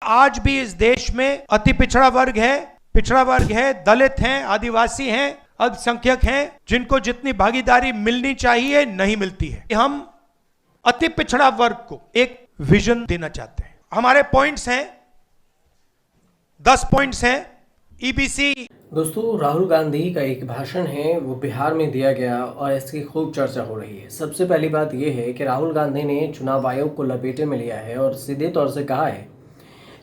आज भी इस देश में अति पिछड़ा वर्ग है, दलित हैं, आदिवासी हैं, अल्पसंख्यक हैं, जिनको जितनी भागीदारी मिलनी चाहिए नहीं मिलती है। हम अति पिछड़ा वर्ग को एक विजन देना चाहते हैं। हमारे पॉइंट्स हैं, 10 पॉइंट्स हैं। ईबीसी दोस्तों, राहुल गांधी का एक भाषण है, वो बिहार में दिया गया और इसकी खूब चर्चा हो रही है। सबसे पहली बात यह है कि राहुल गांधी ने चुनाव आयोग को लपेटे में लिया है और सीधे तौर से कहा है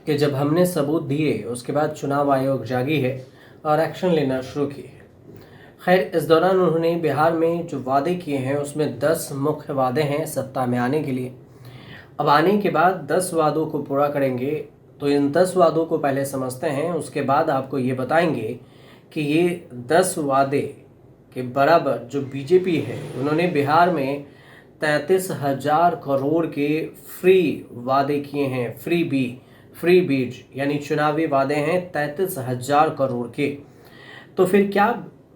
कि जब हमने सबूत दिए उसके बाद चुनाव आयोग जागी है और एक्शन लेना शुरू किए है। खैर, इस दौरान उन्होंने बिहार में जो वादे किए हैं उसमें 10 मुख्य वादे हैं सत्ता में आने के लिए। अब आने के बाद 10 वादों को पूरा करेंगे, तो इन 10 वादों को पहले समझते हैं, उसके बाद आपको ये बताएंगे कि ये 10 वादे के बराबर जो बीजेपी है उन्होंने बिहार में 33,000 करोड़ के फ्री वादे किए हैं। फ्री बीज यानी चुनावी वादे हैं 33,000 करोड़ के। तो फिर क्या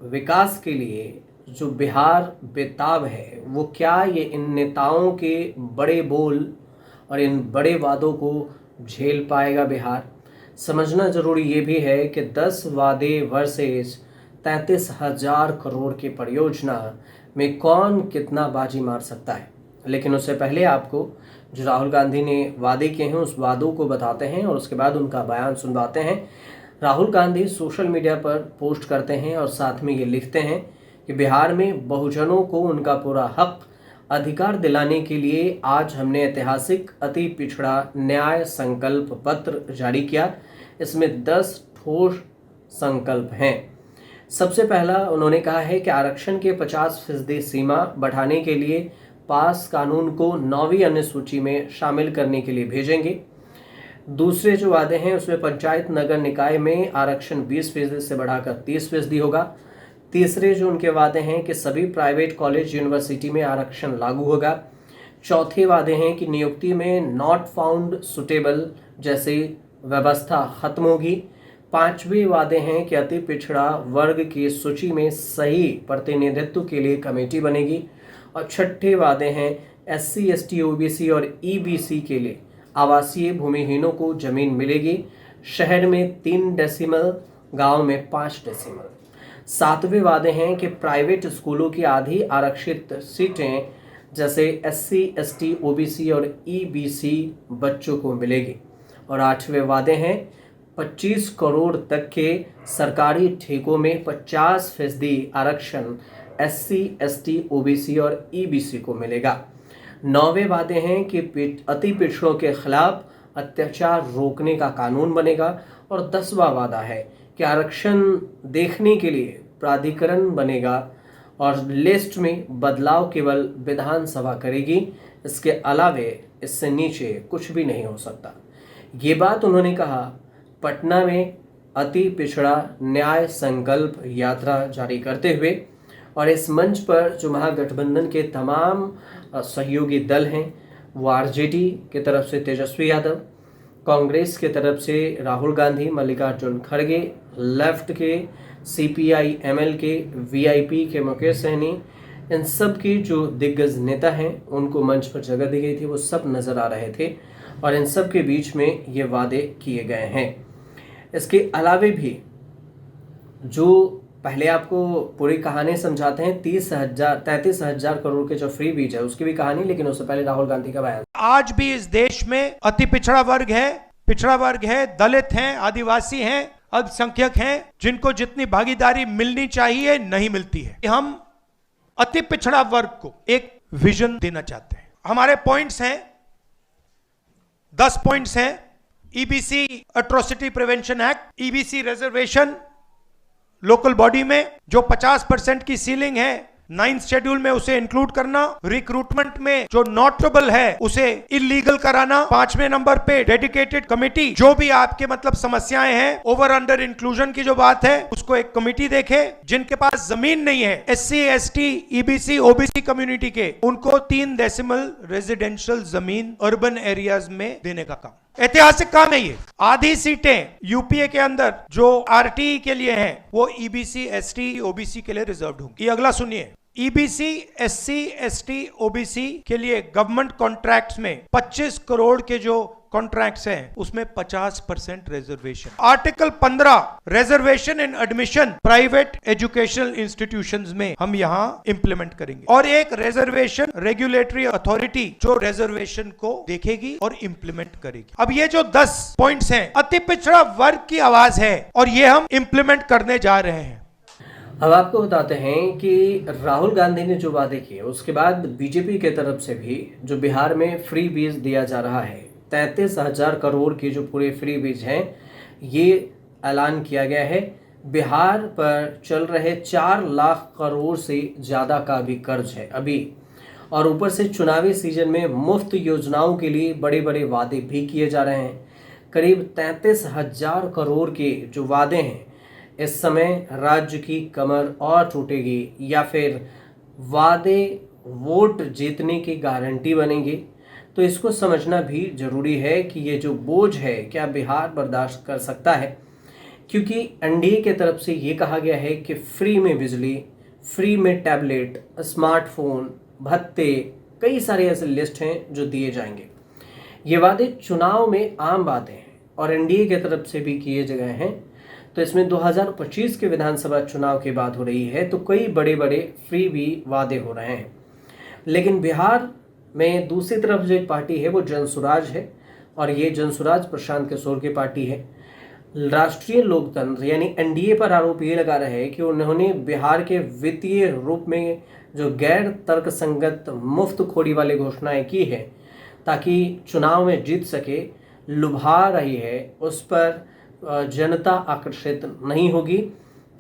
विकास के लिए जो बिहार बेताब है, वो क्या ये इन नेताओं के बड़े बोल और इन बड़े वादों को झेल पाएगा बिहार? समझना जरूरी ये भी है कि 10 वादे वर्सेस 33,000 करोड़ की परियोजना में कौन कितना बाजी मार सकता है। लेकिन उससे पहले आपको जो राहुल गांधी ने वादे किए हैं उस वादों को बताते हैं और उसके बाद उनका बयान सुनवाते हैं। राहुल गांधी सोशल मीडिया पर पोस्ट करते हैं और साथ में ये लिखते हैं कि बिहार में बहुजनों को उनका पूरा हक अधिकार दिलाने के लिए आज हमने ऐतिहासिक अति पिछड़ा न्याय संकल्प पत्र जारी किया। इसमें 10 ठोस संकल्प हैं। सबसे पहला उन्होंने कहा है कि आरक्षण के 50% सीमा बढ़ाने के लिए पास कानून को 9वीं अनुसूची में शामिल करने के लिए भेजेंगे। दूसरे जो वादे हैं उसमें पंचायत नगर निकाय में आरक्षण 20% से बढ़ाकर 30% होगा। तीसरे जो उनके वादे हैं कि सभी प्राइवेट कॉलेज यूनिवर्सिटी में आरक्षण लागू होगा। चौथे वादे हैं कि नियुक्ति में नॉट फाउंड सुटेबल जैसी व्यवस्था खत्म होगी। पांचवें वादे हैं कि अति पिछड़ा वर्ग की सूची में सही प्रतिनिधित्व के लिए कमेटी बनेगी। और छठे वादे हैं SC, ST, OBC और EBC के लिए आवासीय भूमिहीनों को जमीन मिलेगी। शहर में 3 डेसिमल, गांव में 5 डेसिमल। सातवें वादे हैं कि प्राइवेट स्कूलों की आधी आरक्षित सीटें जैसे SC, ST, OBC और EBC बच्चों को मिलेगी। और आठवें वादे हैं 25 करोड़ तक के सरकारी ठेकों में 50% आरक्षण SC, ST, OBC और EBC को मिलेगा। 9वें वादे हैं कि अति पिछड़ों के खिलाफ अत्याचार रोकने का कानून बनेगा। और 10वां वादा है कि आरक्षण देखने के लिए प्राधिकरण बनेगा और लिस्ट में बदलाव केवल विधानसभा करेगी। इसके अलावे इससे नीचे कुछ भी नहीं हो सकता। ये बात उन्होंने कहा पटना में अति पिछड़ा न्याय संकल्प यात्रा जारी करते हुए। और इस मंच पर जो महागठबंधन के तमाम सहयोगी दल हैं, वो RJD की तरफ से तेजस्वी यादव, कांग्रेस की तरफ से राहुल गांधी, मल्लिकार्जुन खड़गे, लेफ्ट के CPI ML के VIP के मुकेश सहनी, इन सब की जो दिग्गज नेता हैं उनको मंच पर जगह दी गई थी। वो सब नजर आ रहे थे और इन सब के बीच में ये वादे किए गए हैं। इसके अलावे भी जो पहले आपको पूरी कहानी समझाते हैं 33,000 करोड़ के जो फ्री बीज है उसकी भी कहानी, लेकिन उससे पहले राहुल गांधी का बयान। आज भी इस देश में अति पिछड़ा वर्ग है, दलित हैं, आदिवासी हैं, अल्पसंख्यक हैं, जिनको जितनी भागीदारी मिलनी चाहिए नहीं मिलती है। हम अति पिछड़ा वर्ग को एक विजन देना चाहते हैं। हमारे पॉइंट्स हैं, 10 पॉइंट्स हैं। EBC atrocity prevention act, EBC reservation local body में जो 50% की सीलिंग है 9th शेड्यूल में उसे इंक्लूड करना। रिक्रूटमेंट में जो नोटेबल है उसे इलीगल कराना। 5वें नंबर पे डेडिकेटेड कमेटी, जो भी आपके मतलब समस्याएं हैं, ओवर अंडर इंक्लूजन की जो बात है उसको एक कमेटी देखे। जिनके पास जमीन नहीं है SC, ST, EBC, OBC community के, उनको 3 डेसिमल रेजिडेंशियल जमीन अर्बन एरियाज में देने का काम। ऐतिहासिक काम है ये। आधी सीटें यूपीए के अंदर जो RTE के लिए हैं वो EBC, ST, OBC के लिए रिजर्व्ड होंगी। ये अगला सुनिए, EBC, SC, ST, OBC के लिए गवर्नमेंट कॉन्ट्रैक्ट्स में 25 करोड़ के जो कॉन्ट्रैक्ट्स हैं उसमें 50% रिजर्वेशन। आर्टिकल 15 रिजर्वेशन इन एडमिशन प्राइवेट एजुकेशनल इंस्टीट्यूशंस में हम यहाँ इंप्लीमेंट करेंगे, और एक रिजर्वेशन रेगुलेटरी अथॉरिटी जो रिजर्वेशन को देखेगी और इंप्लीमेंट करेगी। अब ये जो 10 पॉइंट्स हैं अति पिछड़ा वर्ग की आवाज है और ये हम इंप्लीमेंट करने जा रहे हैं। अब आपको बताते हैं कि राहुल गांधी ने जो वादे किए उसके बाद बीजेपी के तरफ से भी जो बिहार में फ्री बीज दिया जा रहा है, 33,000 करोड़ के जो पूरे फ्री बीज हैं, ये ऐलान किया गया है। बिहार पर चल रहे 4 लाख करोड़ से ज़्यादा का भी कर्ज है अभी, और ऊपर से चुनावी सीजन में मुफ्त योजनाओं के लिए बड़े बड़े वादे भी किए जा रहे हैं। करीब 33,000 करोड़ के जो वादे हैं, इस समय राज्य की कमर और टूटेगी या फिर वादे वोट जीतने की गारंटी बनेंगे। तो इसको समझना भी जरूरी है कि ये जो बोझ है क्या बिहार बर्दाश्त कर सकता है, क्योंकि एनडीए की तरफ से ये कहा गया है कि फ्री में बिजली, फ्री में टैबलेट, स्मार्टफोन, भत्ते, कई सारे ऐसे लिस्ट हैं जो दिए जाएंगे। ये वादे चुनाव में आम बातें हैं और एनडीए की तरफ से भी किए गए हैं। तो इसमें 2025 के विधानसभा चुनाव की बात हो रही है, तो कई बड़े बड़े फ्री भी वादे हो रहे हैं। लेकिन बिहार में दूसरी तरफ जो एक पार्टी है वो जनसुराज है, और ये जनसुराज प्रशांत किशोर की पार्टी है। राष्ट्रीय लोकतंत्र यानी एनडीए पर आरोप ये लगा रहे हैं कि उन्होंने बिहार के वित्तीय रूप में जो गैर तर्कसंगत मुफ्तखोरी वाली घोषणाएं की है ताकि चुनाव में जीत सके, लुभा रही है, उस पर जनता आकर्षित नहीं होगी,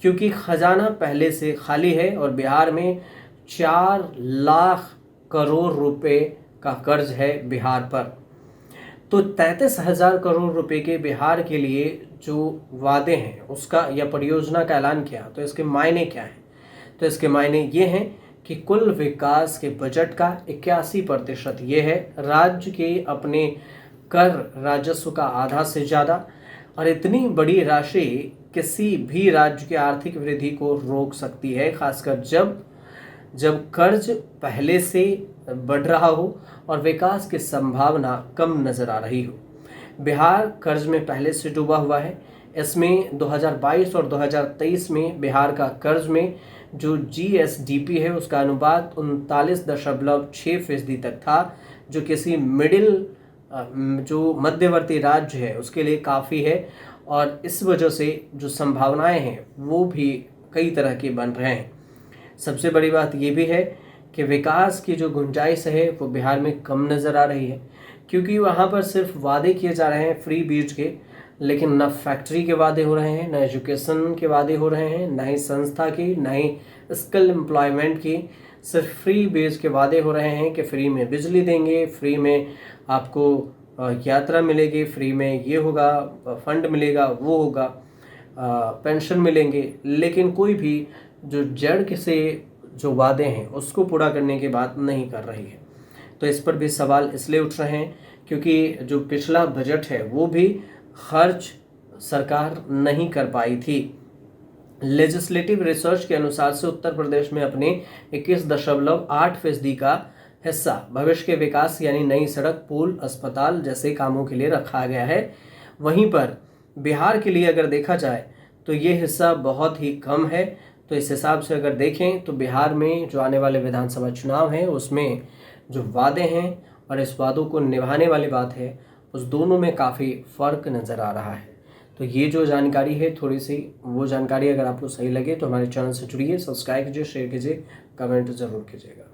क्योंकि खजाना पहले से खाली है और बिहार में 4 लाख करोड़ रुपए का कर्ज है बिहार पर। तो 33,000 करोड़ रुपए के बिहार के लिए जो वादे हैं उसका या परियोजना का ऐलान किया, तो इसके मायने क्या हैं? तो इसके मायने ये हैं कि कुल विकास के बजट का 81% ये है, राज्य के अपने कर राजस्व का आधा से ज़्यादा, और इतनी बड़ी राशि किसी भी राज्य की आर्थिक वृद्धि को रोक सकती है, खासकर जब कर्ज पहले से बढ़ रहा हो और विकास की संभावना कम नजर आ रही हो। बिहार कर्ज में पहले से डूबा हुआ है। इसमें 2022 और 2023 में बिहार का कर्ज में जो जीएसडीपी है उसका अनुपात 39.6% तक था, जो किसी मिडिल जो मध्यवर्ती राज्य है उसके लिए काफ़ी है, और इस वजह से जो संभावनाएं हैं वो भी कई तरह के बन रहे हैं। सबसे बड़ी बात ये भी है कि विकास की जो गुंजाइश है वो बिहार में कम नज़र आ रही है, क्योंकि वहाँ पर सिर्फ वादे किए जा रहे हैं फ्री बीज के, लेकिन न फैक्ट्री के वादे हो रहे हैं, न एजुकेशन के वादे हो रहे हैं, न ही संस्था की, न ही स्किल एम्प्लॉयमेंट की। सिर्फ फ्री बेस के वादे हो रहे हैं कि फ्री में बिजली देंगे, फ्री में आपको यात्रा मिलेगी, फ्री में ये होगा, फंड मिलेगा, वो होगा, पेंशन मिलेंगे, लेकिन कोई भी जो जड़ से जो वादे हैं उसको पूरा करने की बात नहीं कर रही है। तो इस पर भी सवाल इसलिए उठ रहे हैं क्योंकि जो पिछला बजट है वो भी खर्च सरकार नहीं कर पाई थी। लेजिस्लेटिव रिसर्च के अनुसार से उत्तर प्रदेश में अपने 21.8% का हिस्सा भविष्य के विकास यानी नई सड़क, पुल, अस्पताल जैसे कामों के लिए रखा गया है। वहीं पर बिहार के लिए अगर देखा जाए तो ये हिस्सा बहुत ही कम है। तो इस हिसाब से अगर देखें तो बिहार में जो आने वाले विधानसभा चुनाव हैं उसमें जो वादे हैं और इस वादों को निभाने वाली बात है, उस दोनों में काफ़ी फ़र्क नज़र आ रहा है। तो ये जो जानकारी है थोड़ी सी, वो जानकारी अगर आपको सही लगे तो हमारे चैनल से जुड़िए, सब्सक्राइब कीजिए, शेयर कीजिए, कमेंट ज़रूर कीजिएगा।